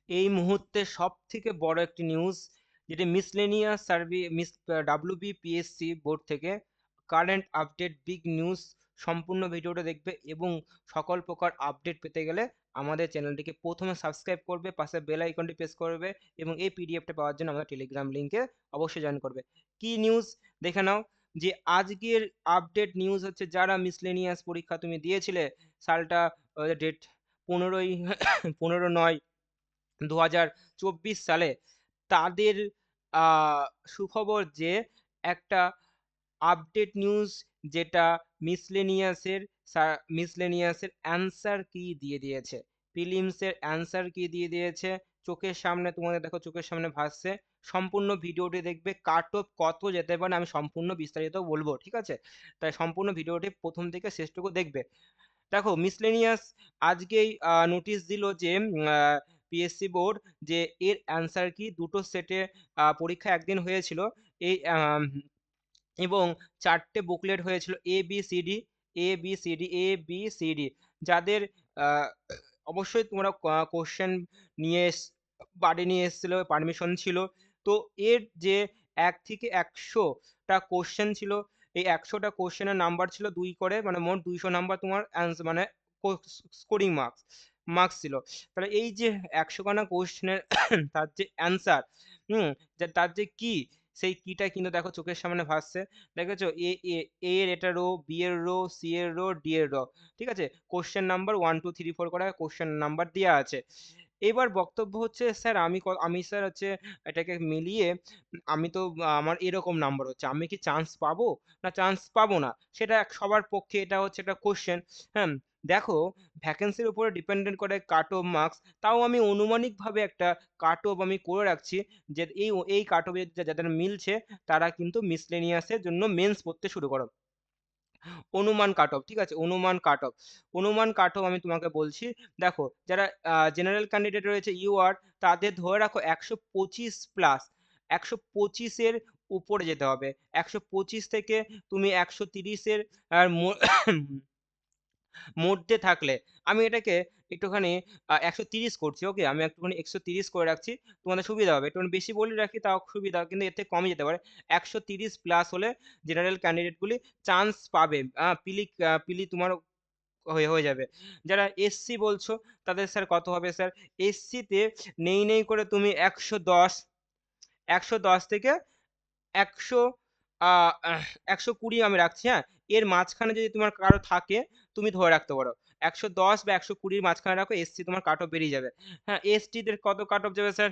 এই মুহূর্তে সব থেকে বড় একটি নিউজ, যেটি মিসলেনিয়াস সার্ভে WBPSC বোর্ড থেকে কারেন্ট আপডেট বিগ নিউজ। সম্পূর্ণ ভিডিওটা দেখবে এবং সকল প্রকার আপডেট পেতে গেলে আমাদের চ্যানেলটিকে প্রথমে সাবস্ক্রাইব করবে, পাশে বেল আইকনটি প্রেস করবে এবং এই পিডিএফটা পাওয়ার জন্য আমাদের টেলিগ্রাম লিঙ্কে অবশ্যই জয়েন করবে। কি নিউজ দেখে নাও। যে আজকের আপডেট নিউজ হচ্ছে, যারা মিসলেনিয়াস পরীক্ষা তুমি দিয়েছিলে সালটা, ডেট 15ই 15/9/2024 সালে, তাদের সুখবর যে একটা আপডেট নিউজ, যেটা মিসলেনিয়াসের মিসলেনিয়াসের অ্যান্সার কি দিয়ে দিয়েছে, প্রিলিমসের অ্যান্সার কি দিয়ে দিয়েছে চোখের সামনে। তোমাদের দেখো চোখের সামনে ভাসছে। সম্পূর্ণ ভিডিওটি দেখবে, কাট অফ কত যেতে পারে আমি সম্পূর্ণ বিস্তারিত বলবো, ঠিক আছে? তাই সম্পূর্ণ ভিডিওটি প্রথম থেকে শেষটুকু দেখবে। দেখো মিসলেনিয়াস আজকেই নোটিশ দিল যে পিএসসি বোর্ড, যে এর অ্যান্সার কি। দুটো সেটে পরীক্ষা একদিন হয়েছিল এই, এবং 4টে বুকলেট হয়েছিল এ বি সি ডি। যাদের আহ, অবশ্যই তোমরা কোশ্চেন নিয়ে বাড়ি নিয়ে এসেছিল, পারমিশন ছিল। তো এর যে 1 থেকে 100টা কোশ্চেন ছিল, এই 100টা কোশ্চেনের নাম্বার ছিল 2 করে, মানে মোট 200 নাম্বার তোমার মানে স্কোরিং মার্কস ছিল। তাহলে এই যে 100খানা কোশ্চেনের তার যে অ্যান্সার, তার যে কি, সেই কিটা কিন্তু দেখো চোখের সামনে ভাসছে। দেখেছো, এ এ এ এর এটা রো, বি এর রো, সি এর রো, ডি এর রো, ঠিক আছে? কোশ্চেন নাম্বার 1 2 3 4 করে কোশ্চেন নাম্বার দেওয়া আছে। এবার বক্তব্য হচ্ছে, স্যার আমি স্যার হচ্ছে এটাকে মিলিয়ে, আমি তো আমার এরকম নাম্বার হচ্ছে, আমি কি চান্স পাবো না চান্স পাবো না, সেটা সবার পক্ষে এটা হচ্ছে একটা কোশ্চেন। হ্যাঁ, দেখো, ভ্যাকেন্সির উপরে ডিপেন্ডেন্ট করে কাট অফ মার্কস। তাও আমি অনুমানিকভাবে একটা কাট অফ আমি করে রাখছি, যে এই কাট অফে যাদের মিলছে তারা কিন্তু মিসলেনিয়াসের জন্য মেন্স পড়তে শুরু করো। অনুমান কাট অফ, ঠিক আছে? অনুমান কাট অফ আমি তোমাকে বলছি। দেখো, যারা জেনারেল ক্যান্ডিডেট রয়েছে তাদের ধরে রাখো 125+, 125-এর উপরে যেতে হবে। 125 থেকে তুমি 130-এর মধ্যে থাকলে, আমি এটাকে একটুখানি 130 করছি, ওকে? আমি একটুখানি 130 করে রাখছি, তোমাদের সুবিধা হবে। একটুখানি বেশি বলে রাখি তাও সুবিধা, কিন্তু এর থেকে কমই যেতে পারে। 130+ হলে জেনারেল ক্যান্ডিডেটগুলি চান্স পাবে, পিলি তোমার হয়ে হয়ে যাবে। যারা এসসি বলছো, তাদের স্যার কত হবে স্যার? এসসিতে নেই করে তুমি 110 থেকে 100, 120 আমি রাখছি, হ্যাঁ? এর মাঝখানে যদি তোমার কারো থাকে, তুমি ধরে রাখতে পারো 110 বা 120-র মাঝখানে রাখো, এসসি তোমার কাট অফ বেরিয়ে যাবে। হ্যাঁ, এসটিদের কত কাট অফ যাবে স্যার?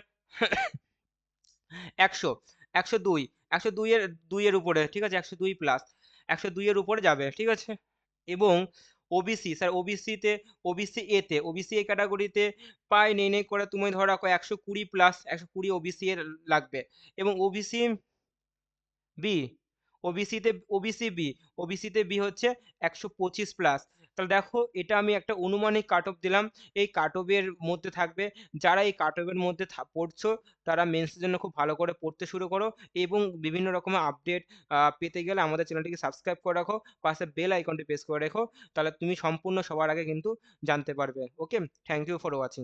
100, 102, 102 এর 2 এর উপরে, ঠিক আছে? 102+, 102 এর উপরে যাবে, ঠিক আছে? এবং ওবিসি স্যার, ওবিসি এ ক্যাটাগরিতে প্রায় নেই করে তুমি ধরে রাখো 120+, 120 ওবিসি এর লাগবে। এবং OBC B, OBC B, B হচ্ছে 125+। তাহলে দেখো, এটা আমি একটা অনুমানিক কাট অফ দিলাম। এই কাট অফের মধ্যে থাকবে। যারা এই কাট অফের মধ্যে পড়ছো, তারা মেন্সের জন্য খুব ভালো করে পড়তে শুরু করো এবং বিভিন্ন রকমের আপডেট পেতে গেলে আমাদের চ্যানেলটিকে সাবস্ক্রাইব করে রাখো, পাশে বেল আইকনটি প্রেস করে রেখো। তাহলে তুমি সম্পূর্ণ সবার আগে কিন্তু জানতে পারবে। ওকে, থ্যাংক ইউ ফর ওয়াচিং।